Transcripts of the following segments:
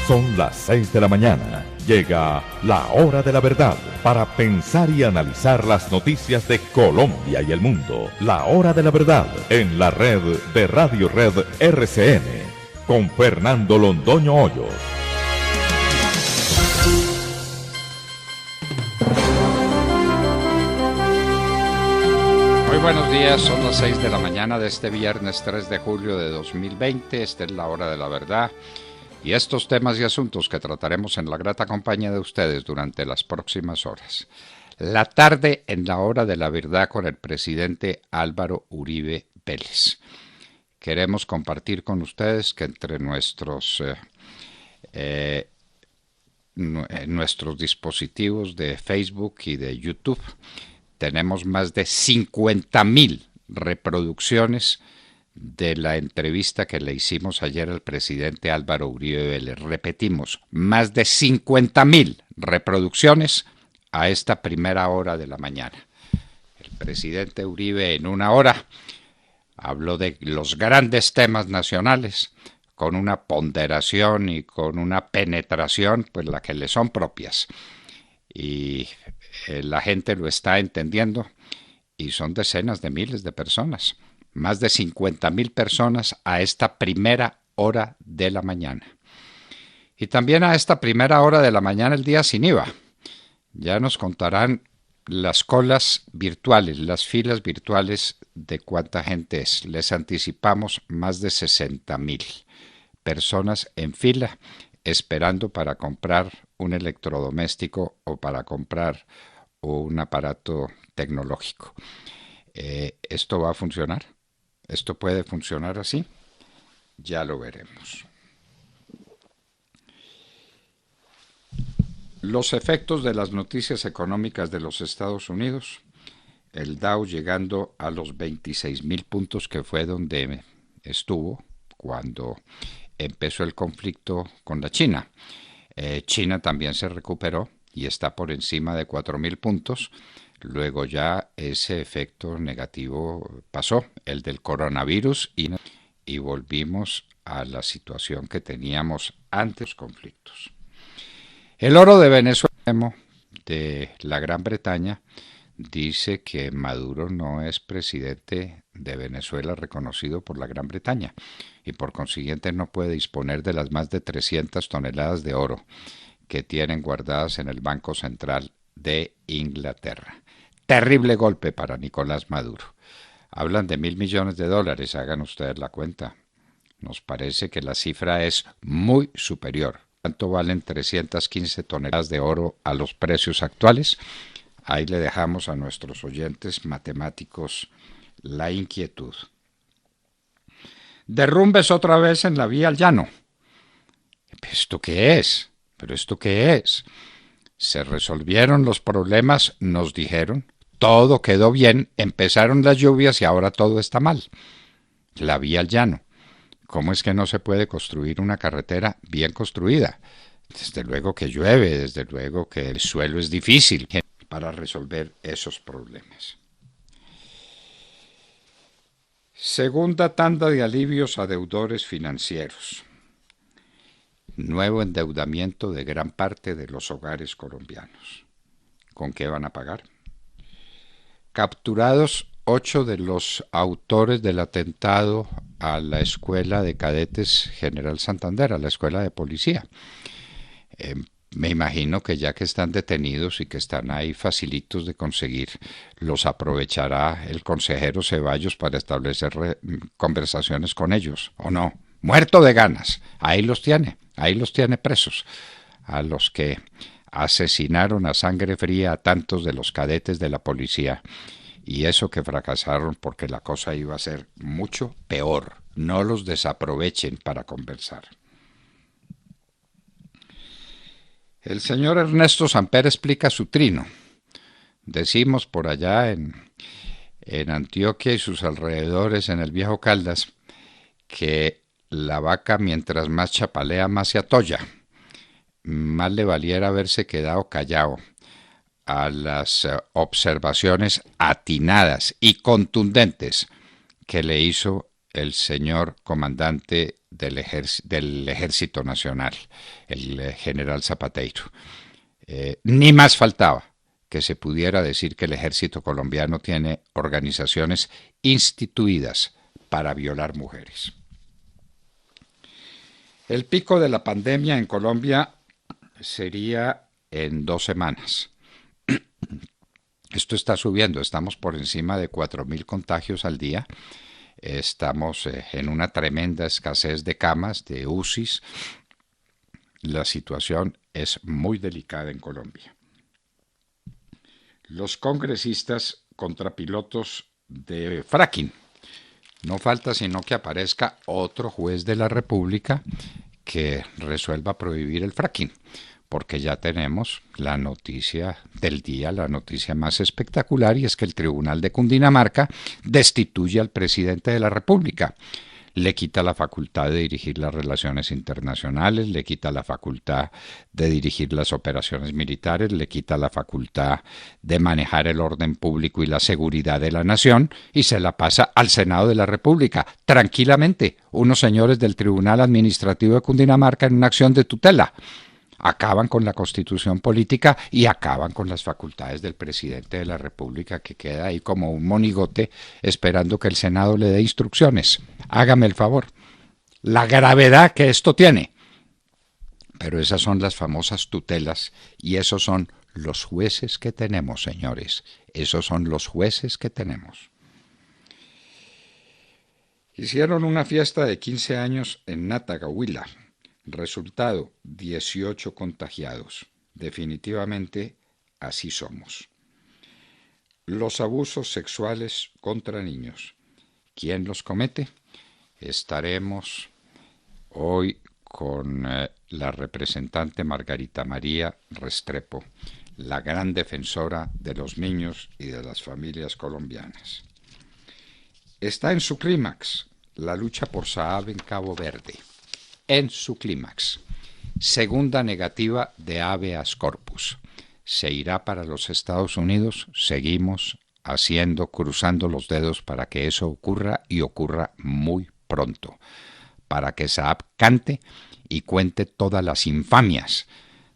Son las 6 de la mañana. Llega la hora de la verdad para pensar y analizar las noticias de Colombia y el mundo. La hora de la verdad en la red de Radio Red RCN con Fernando Londoño Hoyos. Muy buenos días, son las 6 de la mañana de este viernes 3 de julio de 2020. Esta es la hora de la verdad. Y estos temas y asuntos que trataremos en la grata compañía de ustedes durante las próximas horas. La tarde en la hora de la verdad con el presidente Álvaro Uribe Vélez. Queremos compartir con ustedes que entre nuestros dispositivos de Facebook y de YouTube tenemos más de 50,000 reproducciones de la entrevista que le hicimos ayer al presidente Álvaro Uribe Vélez. Repetimos, más de 50,000 reproducciones a esta primera hora de la mañana. El presidente Uribe en una hora habló de los grandes temas nacionales con una ponderación y con una penetración, pues la que le son propias. Y la gente lo está entendiendo y son decenas de miles de personas. Más de 50,000 personas a esta primera hora de la mañana. Y también a esta primera hora de la mañana el día sin IVA. Ya nos contarán las colas virtuales, las filas virtuales de cuánta gente es. Les anticipamos más de 60,000 personas en fila esperando para comprar un electrodoméstico o para comprar un aparato tecnológico. ¿Esto va a funcionar? ¿Esto puede funcionar así? Ya lo veremos. Los efectos de las noticias económicas de los Estados Unidos. El Dow llegando a los 26,000 puntos, que fue donde estuvo cuando empezó el conflicto con la China. China también se recuperó y está por encima de 4,000 puntos. Luego ya ese efecto negativo pasó, el del coronavirus, y volvimos a la situación que teníamos antes de los conflictos. El oro de Venezuela, de la Gran Bretaña, dice que Maduro no es presidente de Venezuela reconocido por la Gran Bretaña y por consiguiente no puede disponer de las más de 300 toneladas de oro que tienen guardadas en el Banco Central de Inglaterra. Terrible golpe para Nicolás Maduro. Hablan de $1,000 millones, hagan ustedes la cuenta. Nos parece que la cifra es muy superior. ¿Cuánto valen 315 toneladas de oro a los precios actuales? Ahí le dejamos a nuestros oyentes matemáticos la inquietud. Derrumbes otra vez en la vía al llano. ¿Esto qué es? ¿Pero esto qué es? Se resolvieron los problemas, nos dijeron. Todo quedó bien, empezaron las lluvias y ahora todo está mal. La vía al llano. ¿Cómo es que no se puede construir una carretera bien construida? Desde luego que llueve, desde luego que el suelo es difícil para resolver esos problemas. Segunda tanda de alivios a deudores financieros. Nuevo endeudamiento de gran parte de los hogares colombianos. ¿Con qué van a pagar? Capturados 8 de los autores del atentado a la Escuela de Cadetes General Santander, a la Escuela de Policía. Me imagino que ya que están detenidos y que están ahí facilitos de conseguir, los aprovechará el consejero Ceballos para establecer conversaciones con ellos, ¿o no? Muerto de ganas, ahí los tiene presos, a los que asesinaron a sangre fría a tantos de los cadetes de la policía, y eso que fracasaron porque la cosa iba a ser mucho peor. No los desaprovechen para conversar. El señor Ernesto Samper explica su trino. Decimos por allá en Antioquia y sus alrededores, en el Viejo Caldas, que la vaca mientras más chapalea más se atolla. Más le valiera haberse quedado callado a las observaciones atinadas y contundentes que le hizo el señor comandante del Ejército Nacional, el general Zapateiro. Ni más faltaba que se pudiera decir que el ejército colombiano tiene organizaciones instituidas para violar mujeres. El pico de la pandemia en Colombia sería en 2 semanas. Esto está subiendo, estamos por encima de 4.000 contagios al día. Estamos en una tremenda escasez de camas, de UCIs. La situación es muy delicada en Colombia. Los congresistas contra pilotos de fracking. No falta sino que aparezca otro juez de la República que resuelva prohibir el fracking, porque ya tenemos la noticia del día, la noticia más espectacular, y es que el Tribunal de Cundinamarca destituye al presidente de la República. Le quita la facultad de dirigir las relaciones internacionales, le quita la facultad de dirigir las operaciones militares, le quita la facultad de manejar el orden público y la seguridad de la nación y se la pasa al Senado de la República, tranquilamente, unos señores del Tribunal Administrativo de Cundinamarca en una acción de tutela. Acaban con la constitución política y acaban con las facultades del presidente de la República, que queda ahí como un monigote esperando que el Senado le dé instrucciones. Hágame el favor. La gravedad que esto tiene. Pero esas son las famosas tutelas y esos son los jueces que tenemos, señores. Esos son los jueces que tenemos. Hicieron una fiesta de 15 años en Natagahuila. Resultado, 18 contagiados. Definitivamente, así somos. Los abusos sexuales contra niños. ¿Quién los comete? Estaremos hoy con la representante Margarita María Restrepo, la gran defensora de los niños y de las familias colombianas. Está en su clímax la lucha por Saab en Cabo Verde. En su clímax. Segunda negativa de habeas corpus. ¿Se irá para los Estados Unidos? Seguimos cruzando los dedos para que eso ocurra y ocurra muy pronto. Para que Saab cante y cuente todas las infamias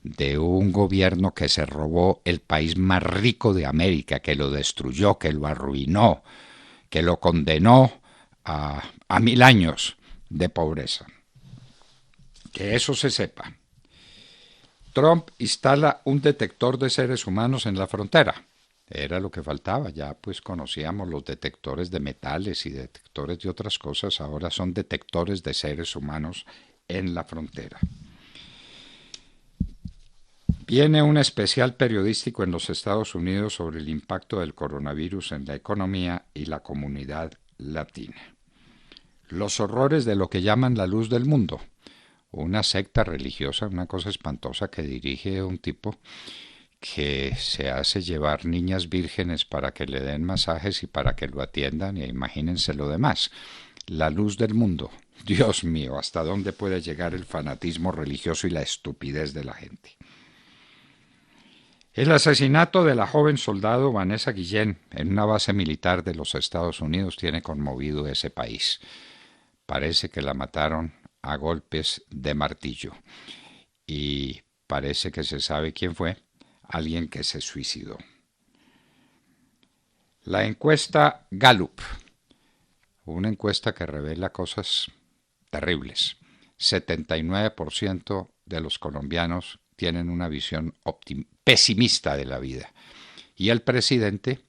de un gobierno que se robó el país más rico de América, que lo destruyó, que lo arruinó, que lo condenó a 1000 años de pobreza. Que eso se sepa. Trump instala un detector de seres humanos en la frontera. Era lo que faltaba. Ya pues conocíamos los detectores de metales y detectores de otras cosas. Ahora son detectores de seres humanos en la frontera. Viene un especial periodístico en los Estados Unidos sobre el impacto del coronavirus en la economía y la comunidad latina. Los horrores de lo que llaman la luz del mundo. Una secta religiosa, una cosa espantosa que dirige un tipo que se hace llevar niñas vírgenes para que le den masajes y para que lo atiendan, y imagínense lo demás. La luz del mundo. Dios mío, ¿hasta dónde puede llegar el fanatismo religioso y la estupidez de la gente? El asesinato de la joven soldado Vanessa Guillén en una base militar de los Estados Unidos tiene conmovido ese país. Parece que la mataron a golpes de martillo. Y parece que se sabe quién fue, alguien que se suicidó. La encuesta Gallup, una encuesta que revela cosas terribles. 79% de los colombianos tienen una visión pesimista de la vida. Y el presidente,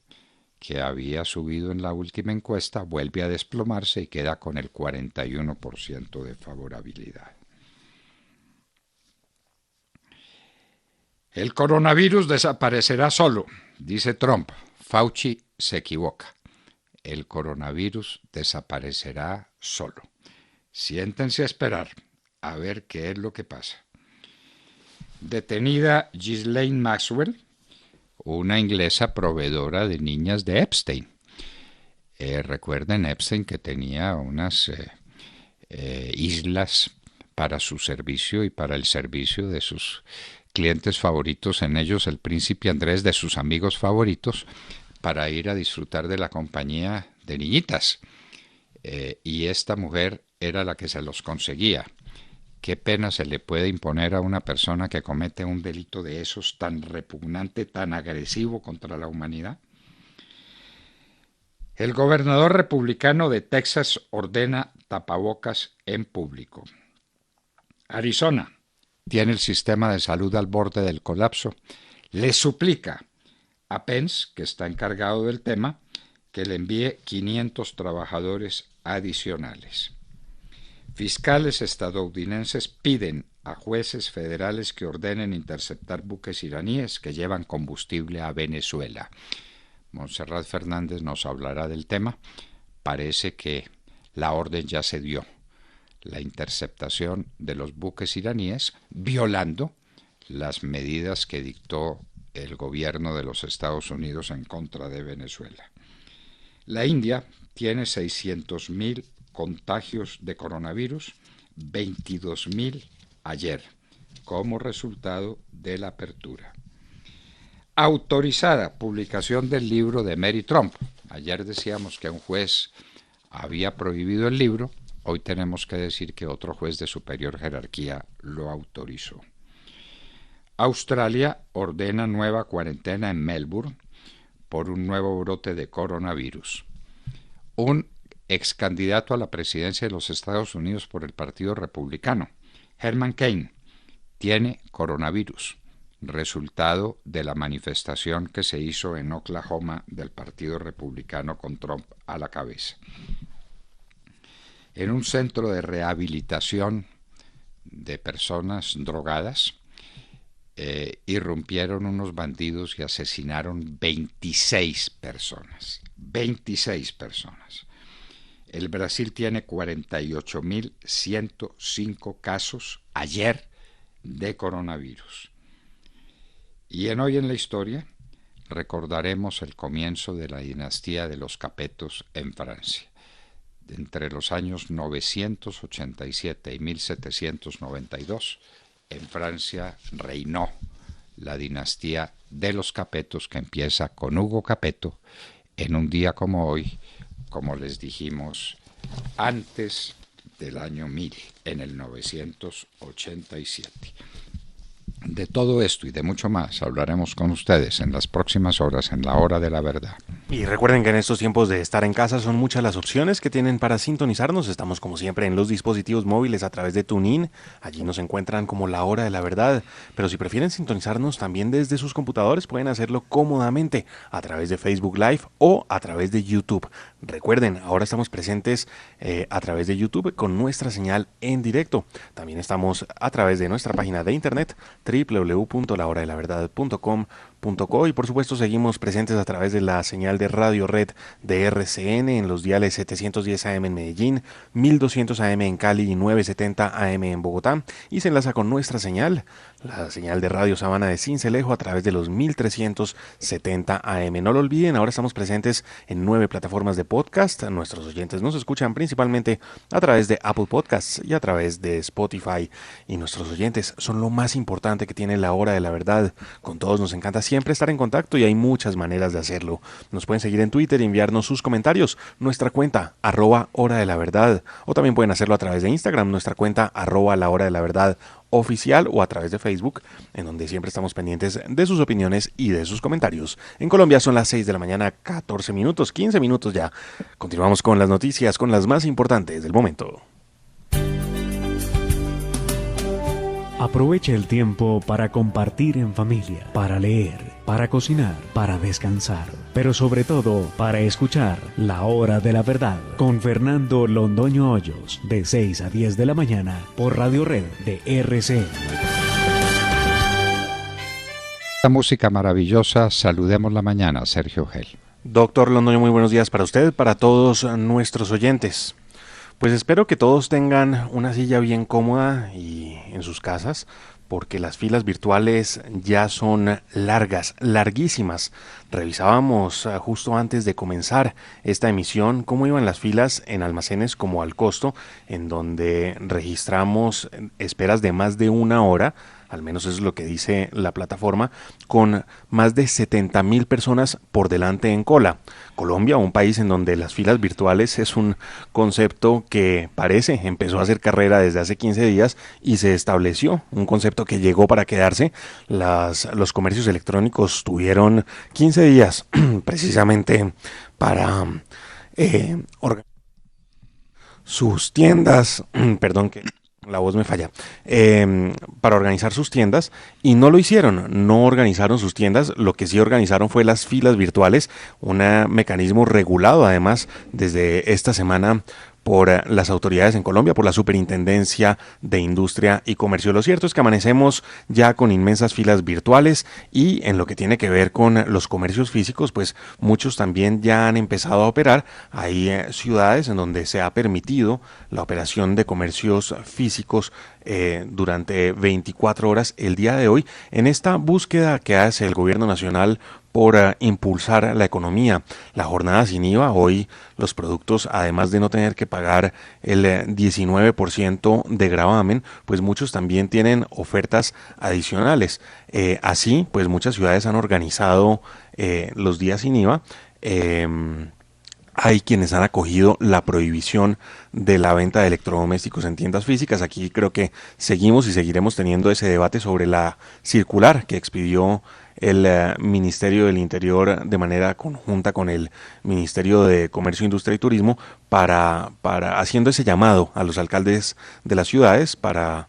que había subido en la última encuesta, vuelve a desplomarse y queda con el 41% de favorabilidad. El coronavirus desaparecerá solo, dice Trump. Fauci se equivoca. El coronavirus desaparecerá solo. Siéntense a esperar, a ver qué es lo que pasa. Detenida Ghislaine Maxwell, una inglesa proveedora de niñas de Epstein. Recuerden Epstein que tenía unas islas para su servicio y para el servicio de sus clientes favoritos, en ellos el príncipe Andrés, de sus amigos favoritos, para ir a disfrutar de la compañía de niñitas. Y esta mujer era la que se los conseguía. ¿Qué pena se le puede imponer a una persona que comete un delito de esos tan repugnante, tan agresivo contra la humanidad? El gobernador republicano de Texas ordena tapabocas en público. Arizona tiene el sistema de salud al borde del colapso. Le suplica a Pence, que está encargado del tema, que le envíe 500 trabajadores adicionales. Fiscales estadounidenses piden a jueces federales que ordenen interceptar buques iraníes que llevan combustible a Venezuela. Montserrat Fernández nos hablará del tema. Parece que la orden ya se dio. La interceptación de los buques iraníes violando las medidas que dictó el gobierno de los Estados Unidos en contra de Venezuela. La India tiene 600.000 contagios de coronavirus, 22.000 ayer, como resultado de la apertura. Autorizada publicación del libro de Mary Trump. Ayer decíamos que un juez había prohibido el libro, hoy tenemos que decir que otro juez de superior jerarquía lo autorizó. Australia ordena nueva cuarentena en Melbourne por un nuevo brote de coronavirus. Un ex candidato a la presidencia de los Estados Unidos por el Partido Republicano, Herman Cain, tiene coronavirus, resultado de la manifestación que se hizo en Oklahoma del Partido Republicano con Trump a la cabeza. En un centro de rehabilitación de personas drogadas, irrumpieron unos bandidos y asesinaron 26 personas. 26 personas. El Brasil tiene 48.105 casos ayer de coronavirus. Y en Hoy en la Historia recordaremos el comienzo de la dinastía de los Capetos en Francia. Entre los años 987 y 1792, en Francia reinó la dinastía de los Capetos, que empieza con Hugo Capeto en un día como hoy, como les dijimos, antes del año 1000, en el 987. De todo esto y de mucho más hablaremos con ustedes en las próximas horas en La Hora de la Verdad. Y recuerden que en estos tiempos de estar en casa son muchas las opciones que tienen para sintonizarnos. Estamos como siempre en los dispositivos móviles a través de TuneIn. Allí nos encuentran como La Hora de la Verdad. Pero si prefieren sintonizarnos también desde sus computadores, pueden hacerlo cómodamente a través de Facebook Live o a través de YouTube. Recuerden, ahora estamos presentes a través de YouTube con nuestra señal en directo. También estamos a través de nuestra página de internet www.lahoradelaverdad.com.co y por supuesto seguimos presentes a través de la señal de Radio Red de RCN en los diales 710 AM en Medellín, 1200 AM en Cali y 970 AM en Bogotá, y se enlaza con nuestra señal, la señal de Radio Sabana de Sincelejo a través de los 1370 AM. No lo olviden, ahora estamos presentes en 9 plataformas de podcast. Nuestros oyentes nos escuchan principalmente a través de Apple Podcasts y a través de Spotify, y nuestros oyentes son lo más importante que tiene La Hora de la Verdad. Con todos nos encanta siempre estar en contacto y hay muchas maneras de hacerlo. Nos pueden seguir en Twitter y enviarnos sus comentarios, nuestra cuenta @Hora de la Verdad, o también pueden hacerlo a través de Instagram, nuestra cuenta @La Hora de la Verdad oficial, o a través de Facebook, en donde siempre estamos pendientes de sus opiniones y de sus comentarios. En Colombia son las 6 de la mañana, 14 minutos, 15 minutos ya. Continuamos con las noticias, con las más importantes del momento. Aprovecha el tiempo para compartir en familia, para leer, para cocinar, para descansar, pero sobre todo para escuchar La Hora de la Verdad con Fernando Londoño Hoyos, de 6 a 10 de la mañana por Radio Red de RCN. La música maravillosa, saludemos la mañana, Sergio Gel. Doctor Londoño, muy buenos días para usted, para todos nuestros oyentes. Pues espero que todos tengan una silla bien cómoda y en sus casas, porque las filas virtuales ya son largas, larguísimas. Revisábamos justo antes de comenzar esta emisión cómo iban las filas en almacenes como Al Costo, en donde registramos esperas de más de una hora al menos eso es lo que dice la plataforma, con más de 70.000 personas por delante en cola. Colombia, un país en donde las filas virtuales es un concepto que empezó a hacer carrera desde hace 15 días y se estableció, un concepto que llegó para quedarse. Los comercios electrónicos tuvieron 15 días precisamente para organizar sus tiendas, perdón que la voz me falla, para organizar sus tiendas y no lo hicieron, no organizaron sus tiendas, lo que sí organizaron fue las filas virtuales, un mecanismo regulado además desde esta semana por las autoridades en Colombia, por la Superintendencia de Industria y Comercio. Lo cierto es que amanecemos ya con inmensas filas virtuales y en lo que tiene que ver con los comercios físicos, pues muchos también ya han empezado a operar. Hay ciudades en donde se ha permitido la operación de comercios físicos durante 24 horas el día de hoy, en esta búsqueda que hace el gobierno nacional por impulsar la economía. La jornada sin IVA, hoy los productos, además de no tener que pagar el 19% de gravamen, pues muchos también tienen ofertas adicionales. Así, pues muchas ciudades han organizado los días sin IVA. Hay quienes han acogido la prohibición de la venta de electrodomésticos en tiendas físicas. Aquí creo que seguimos y seguiremos teniendo ese debate sobre la circular que expidió el Ministerio del Interior de manera conjunta con el Ministerio de Comercio, Industria y Turismo para haciendo ese llamado a los alcaldes de las ciudades para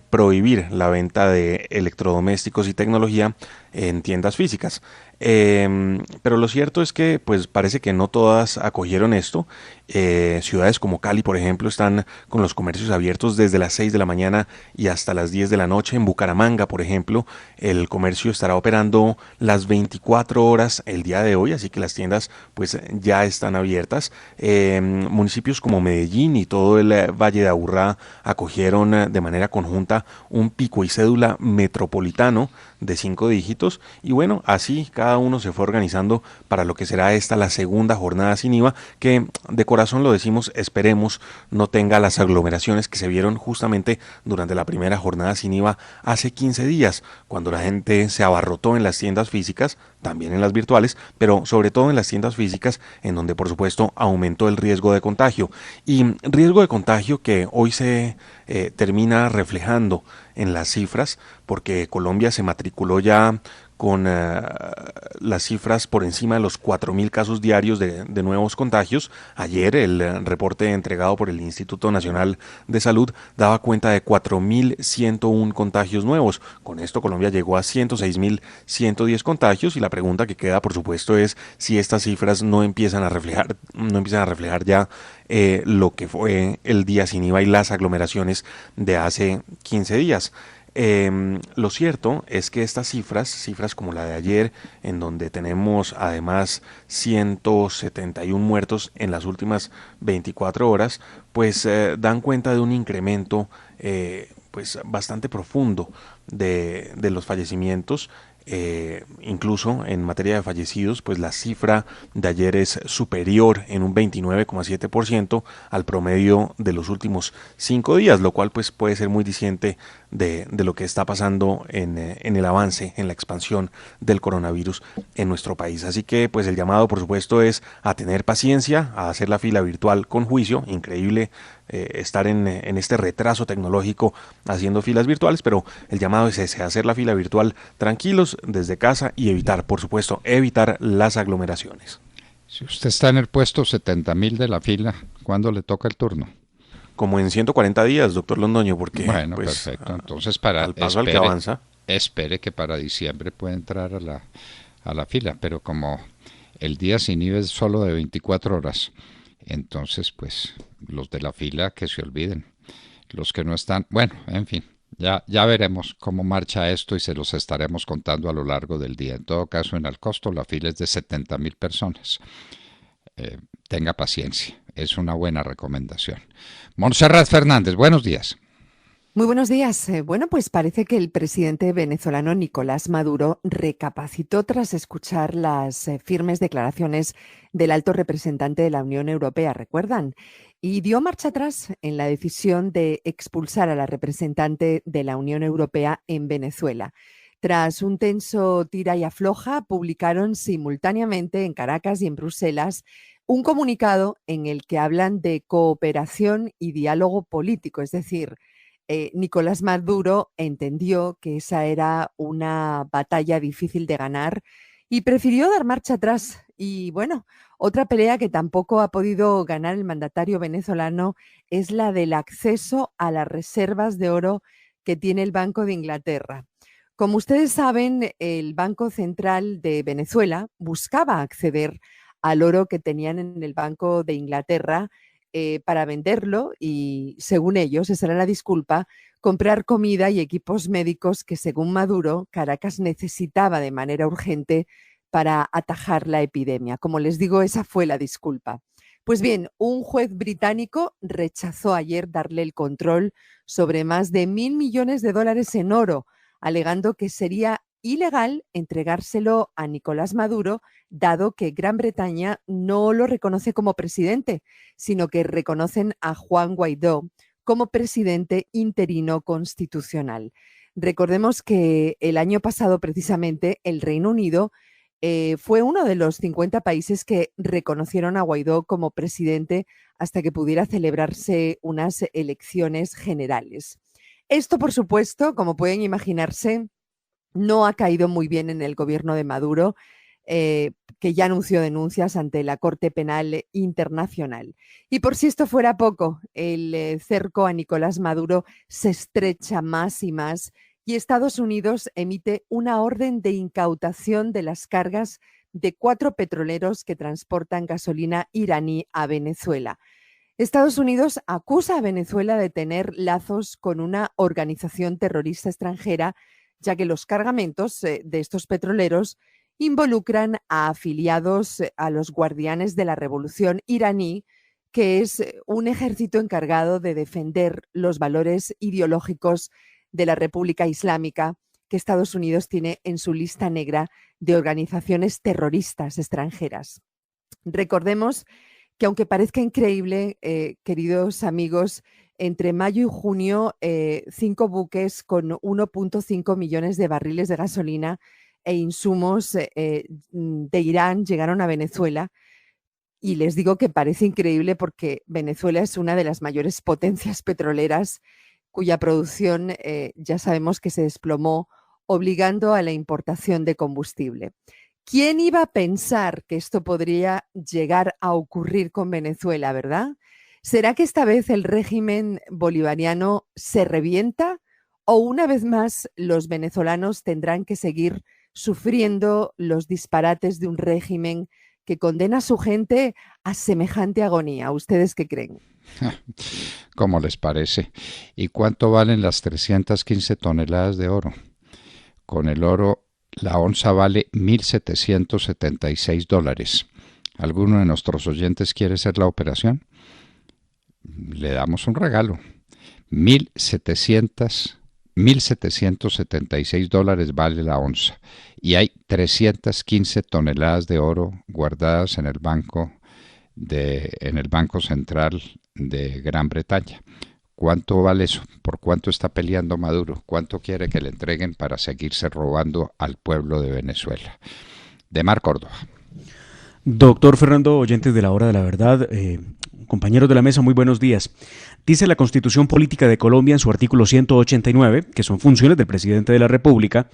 prohibir la venta de electrodomésticos y tecnología en tiendas físicas. Pero lo cierto es que pues parece que no todas acogieron esto. Ciudades como Cali, por ejemplo, están con los comercios abiertos desde las 6 de la mañana y hasta las 10 de la noche. En Bucaramanga, por ejemplo, el comercio estará operando las 24 horas el día de hoy, así que las tiendas pues ya están abiertas. Municipios como Medellín y todo el Valle de Aburrá acogieron de manera conjunta un pico y cédula metropolitano de 5 dígitos y bueno, así cada uno se fue organizando para lo que será esta la segunda jornada sin IVA, que de corazón lo decimos, esperemos no tenga las aglomeraciones que se vieron justamente durante la primera jornada sin IVA hace 15 días, cuando la gente se abarrotó en las tiendas físicas, también en las virtuales, pero sobre todo en las tiendas físicas, en donde por supuesto aumentó el riesgo de contagio. Y riesgo de contagio que hoy se termina reflejando en las cifras, porque Colombia se matriculó ya con las cifras por encima de los 4.000 casos diarios de nuevos contagios. Ayer el reporte entregado por el Instituto Nacional de Salud daba cuenta de 4.101 contagios nuevos. Con esto Colombia llegó a 106.110 contagios y la pregunta que queda, por supuesto, es si estas cifras no empiezan a reflejar ya lo que fue el día sin IVA y las aglomeraciones de hace 15 días. Lo cierto es que estas cifras como la de ayer, en donde tenemos además 171 muertos en las últimas 24 horas, pues dan cuenta de un incremento pues bastante profundo de los fallecimientos. Incluso en materia de fallecidos, pues la cifra de ayer es superior en un 29,7% al promedio de los últimos 5 días, lo cual pues puede ser muy diciente de lo que está pasando en el avance, en la expansión del coronavirus en nuestro país. Así que pues el llamado por supuesto es a tener paciencia, a hacer la fila virtual con juicio. Increíble estar en este retraso tecnológico haciendo filas virtuales, pero el llamado es ese, hacer la fila virtual tranquilos desde casa y evitar, por supuesto, evitar las aglomeraciones. Si usted está en el puesto 70.000 de la fila, ¿cuándo le toca el turno? Como en 140 días, doctor Londoño, porque bueno, pues, perfecto. Entonces, al paso al que avanza. Espere que para diciembre pueda entrar a la fila, pero como el día sin IVA es solo de 24 horas, entonces pues los de la fila que se olviden. Los que no están, bueno, en fin, ya veremos cómo marcha esto y se los estaremos contando a lo largo del día. En todo caso, en Alcosto la fila es de 70.000 personas. Tenga paciencia, es una buena recomendación. Montserrat Fernández, buenos días. Muy buenos días. Bueno, pues parece que el presidente venezolano Nicolás Maduro recapacitó tras escuchar las firmes declaraciones del alto representante de la Unión Europea, ¿recuerdan? Y dio marcha atrás en la decisión de expulsar a la representante de la Unión Europea en Venezuela. Tras un tenso tira y afloja, publicaron simultáneamente en Caracas y en Bruselas un comunicado en el que hablan de cooperación y diálogo político, es decir, Nicolás Maduro entendió que esa era una batalla difícil de ganar y prefirió dar marcha atrás. Y bueno, otra pelea que tampoco ha podido ganar el mandatario venezolano es la del acceso a las reservas de oro que tiene el Banco de Inglaterra. Como ustedes saben, el Banco Central de Venezuela buscaba acceder al oro que tenían en el Banco de Inglaterra para venderlo y, según ellos, esa era la disculpa, comprar comida y equipos médicos que, según Maduro, Caracas necesitaba de manera urgente para atajar la epidemia. Como les digo, esa fue la disculpa. Pues bien, un juez británico rechazó ayer darle el control sobre más de $1.000 millones en oro, alegando que sería ilegal entregárselo a Nicolás Maduro, dado que Gran Bretaña no lo reconoce como presidente, sino que reconocen a Juan Guaidó como presidente interino constitucional. Recordemos que el año pasado, precisamente, el Reino Unido fue uno de los 50 países que reconocieron a Guaidó como presidente hasta que pudiera celebrarse unas elecciones generales. Esto, por supuesto, como pueden imaginarse, no ha caído muy bien en el gobierno de Maduro, que ya anunció denuncias ante la Corte Penal Internacional. Y por si esto fuera poco, el cerco a Nicolás Maduro se estrecha más y más y Estados Unidos emite una orden de incautación de las cargas de 4 petroleros que transportan gasolina iraní a Venezuela. Estados Unidos acusa a Venezuela de tener lazos con una organización terrorista extranjera, ya que los cargamentos de estos petroleros involucran a afiliados a los Guardianes de la Revolución iraní, que es un ejército encargado de defender los valores ideológicos de la República Islámica, que Estados Unidos tiene en su lista negra de organizaciones terroristas extranjeras. Recordemos que, aunque parezca increíble, queridos amigos, entre mayo y junio, 5 buques con 1.5 millones de barriles de gasolina e insumos de Irán llegaron a Venezuela. Y les digo que parece increíble porque Venezuela es una de las mayores potencias petroleras cuya producción ya sabemos que se desplomó, obligando a la importación de combustible. ¿Quién iba a pensar que esto podría llegar a ocurrir con Venezuela, verdad? ¿Será que esta vez el régimen bolivariano se revienta o una vez más los venezolanos tendrán que seguir sufriendo los disparates de un régimen que condena a su gente a semejante agonía? ¿Ustedes qué creen? ¿Cómo les parece? ¿Y cuánto valen las 315 toneladas de oro? Con el oro, la onza vale $1.776. ¿Alguno de nuestros oyentes quiere hacer la operación? Le damos un regalo. $1.776 vale la onza. Y hay 315 toneladas de oro guardadas en el Banco Central de Gran Bretaña. ¿Cuánto vale eso? ¿Por cuánto está peleando Maduro? ¿Cuánto quiere que le entreguen para seguirse robando al pueblo de Venezuela? De Mar Córdoba. Doctor Fernando, oyentes de la Hora de la Verdad, compañeros de la mesa, muy buenos días. Dice la Constitución Política de Colombia en su artículo 189, que son funciones del presidente de la República,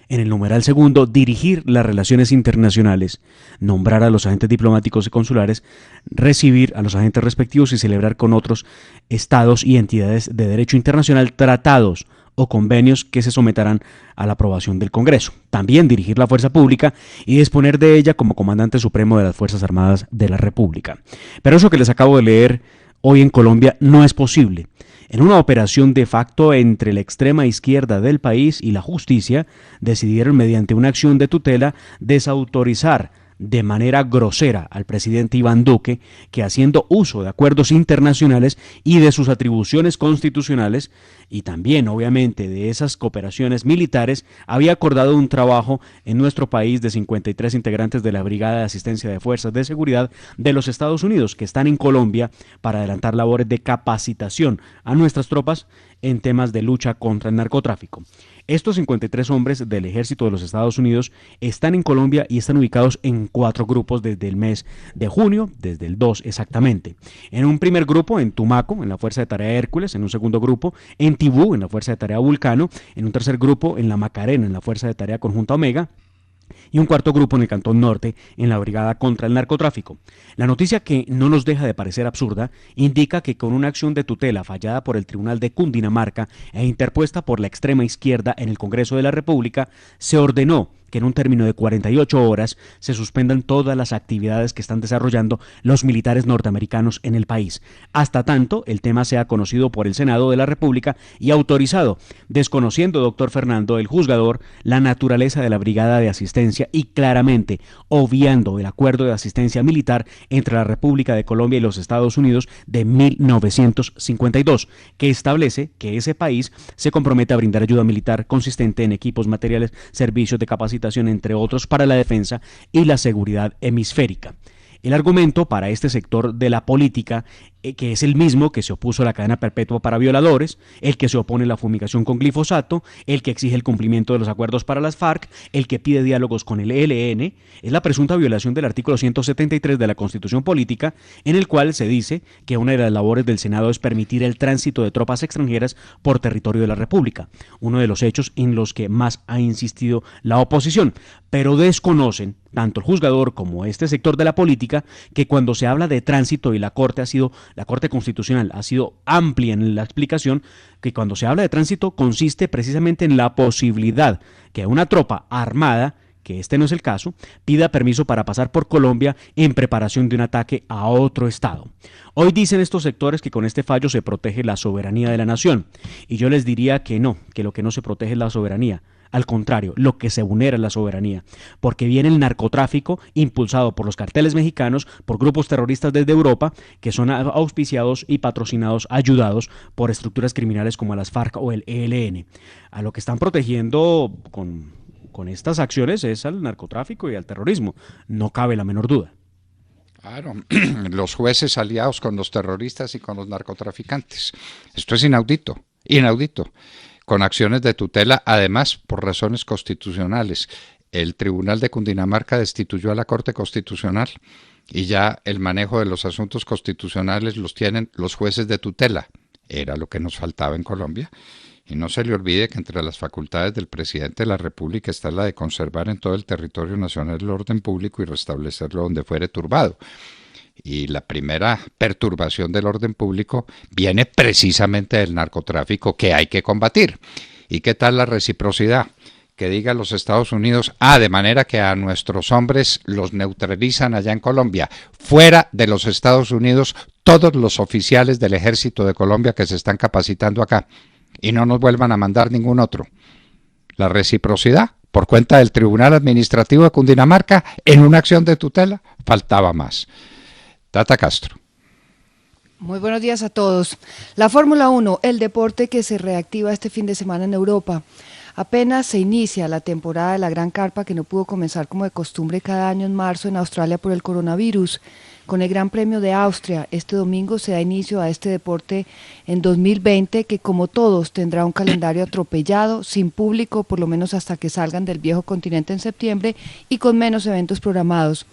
en el numeral segundo, dirigir las relaciones internacionales, nombrar a los agentes diplomáticos y consulares, recibir a los agentes respectivos y celebrar con otros estados y entidades de derecho internacional tratados o convenios que se someterán a la aprobación del Congreso. También dirigir la fuerza pública y disponer de ella como comandante supremo de las Fuerzas Armadas de la República. Pero eso que les acabo de leer hoy en Colombia no es posible. En una operación de facto entre la extrema izquierda del país y la justicia, decidieron mediante una acción de tutela desautorizar de manera grosera al presidente Iván Duque, que haciendo uso de acuerdos internacionales y de sus atribuciones constitucionales, y también obviamente de esas cooperaciones militares, había acordado un trabajo en nuestro país de 53 integrantes de la Brigada de Asistencia de Fuerzas de Seguridad de los Estados Unidos, que están en Colombia para adelantar labores de capacitación a nuestras tropas en temas de lucha contra el narcotráfico. Estos 53 hombres del ejército de los Estados Unidos están en Colombia y están ubicados en 4 grupos desde el mes de junio, desde el 2 exactamente. En un primer grupo en Tumaco, en la Fuerza de Tarea Hércules; en un segundo grupo en Tibú, en la Fuerza de Tarea Vulcano; en un tercer grupo en La Macarena, en la Fuerza de Tarea Conjunta Omega; y un cuarto grupo en el Cantón Norte, en la Brigada contra el Narcotráfico. La noticia, que no nos deja de parecer absurda, indica que con una acción de tutela fallada por el Tribunal de Cundinamarca e interpuesta por la extrema izquierda en el Congreso de la República, se ordenó que en un término de 48 horas se suspendan todas las actividades que están desarrollando los militares norteamericanos en el país, hasta tanto el tema sea conocido por el Senado de la República y autorizado, desconociendo, doctor Fernando, el juzgador, la naturaleza de la Brigada de Asistencia y claramente obviando el acuerdo de asistencia militar entre la República de Colombia y los Estados Unidos de 1952, que establece que ese país se compromete a brindar ayuda militar consistente en equipos, materiales, servicios de capacitación, entre otros, para la defensa y la seguridad hemisférica. El argumento para este sector de la política, que es el mismo que se opuso a la cadena perpetua para violadores, el que se opone a la fumigación con glifosato, el que exige el cumplimiento de los acuerdos para las FARC, el que pide diálogos con el ELN, es la presunta violación del artículo 173 de la Constitución Política, en el cual se dice que una de las labores del Senado es permitir el tránsito de tropas extranjeras por territorio de la República, uno de los hechos en los que más ha insistido la oposición, pero desconocen tanto el juzgador como este sector de la política que cuando se habla de tránsito, y la Corte Constitucional ha sido amplia en la explicación, que cuando se habla de tránsito consiste precisamente en la posibilidad que una tropa armada, que este no es el caso, pida permiso para pasar por Colombia en preparación de un ataque a otro estado. Hoy dicen estos sectores que con este fallo se protege la soberanía de la nación, y yo les diría que no, que lo que no se protege es la soberanía. Al contrario, lo que se vulnera es la soberanía, porque viene el narcotráfico impulsado por los carteles mexicanos, por grupos terroristas desde Europa, que son auspiciados y patrocinados, ayudados por estructuras criminales como las FARC o el ELN. A lo que están protegiendo con estas acciones es al narcotráfico y al terrorismo, no cabe la menor duda. Claro, los jueces aliados con los terroristas y con los narcotraficantes. Esto es inaudito, con acciones de tutela, además por razones constitucionales. El Tribunal de Cundinamarca destituyó a la Corte Constitucional y ya el manejo de los asuntos constitucionales los tienen los jueces de tutela. Era lo que nos faltaba en Colombia. Y no se le olvide que entre las facultades del presidente de la República está la de conservar en todo el territorio nacional el orden público y restablecerlo donde fuere turbado. Y la primera perturbación del orden público viene precisamente del narcotráfico, que hay que combatir. ¿Y qué tal la reciprocidad? Que diga los Estados Unidos, de manera que a nuestros hombres los neutralizan allá en Colombia. Fuera de los Estados Unidos, todos los oficiales del ejército de Colombia que se están capacitando acá, y no nos vuelvan a mandar ningún otro. La reciprocidad, por cuenta del Tribunal Administrativo de Cundinamarca, en una acción de tutela, faltaba más. Tata Castro. Muy buenos días a todos. La Fórmula 1, el deporte que se reactiva este fin de semana en Europa. Apenas se inicia la temporada de la Gran Carpa, que no pudo comenzar como de costumbre cada año en marzo en Australia por el coronavirus. Con el Gran Premio de Austria, este domingo se da inicio a este deporte en 2020, que como todos tendrá un calendario atropellado, sin público, por lo menos hasta que salgan del viejo continente en septiembre, y con menos eventos programados.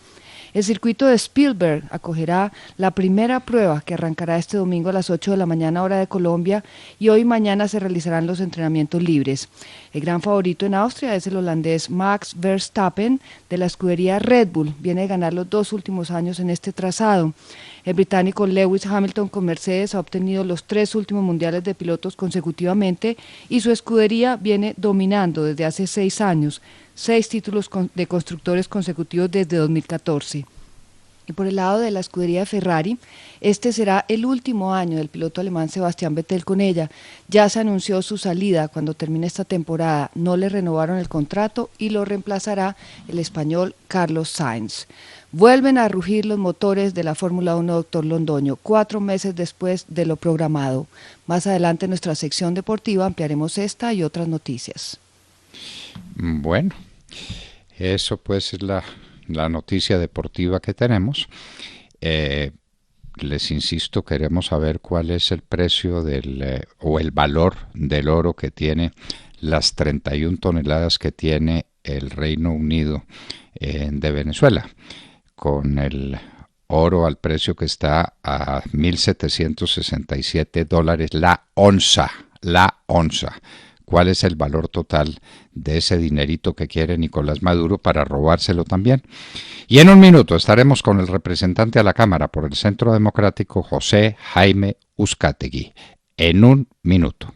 El circuito de Spielberg acogerá la primera prueba, que arrancará este domingo a las 8 de la mañana hora de Colombia, y hoy y mañana se realizarán los entrenamientos libres. El gran favorito en Austria es el holandés Max Verstappen, de la escudería Red Bull. Viene de ganar los 2 últimos años en este trazado. El británico Lewis Hamilton con Mercedes ha obtenido los 3 últimos mundiales de pilotos consecutivamente, y su escudería viene dominando desde hace 6 años. 6 títulos de constructores consecutivos desde 2014. Y por el lado de la escudería de Ferrari, este será el último año del piloto alemán Sebastián Vettel con ella. Ya se anunció su salida cuando termine esta temporada. No le renovaron el contrato y lo reemplazará el español Carlos Sainz. Vuelven a rugir los motores de la Fórmula 1, doctor Londoño, 4 meses después de lo programado. Más adelante en nuestra sección deportiva ampliaremos esta y otras noticias. Bueno, eso pues es la noticia deportiva que tenemos. Les insisto, queremos saber cuál es el precio o el valor del oro que tiene las 31 toneladas que tiene el Reino Unido de Venezuela, con el oro al precio que está a $1,767 la onza. ¿Cuál es el valor total de ese dinerito que quiere Nicolás Maduro para robárselo también? Y en un minuto estaremos con el representante a la Cámara por el Centro Democrático, José Jaime Uzcategui. En un minuto.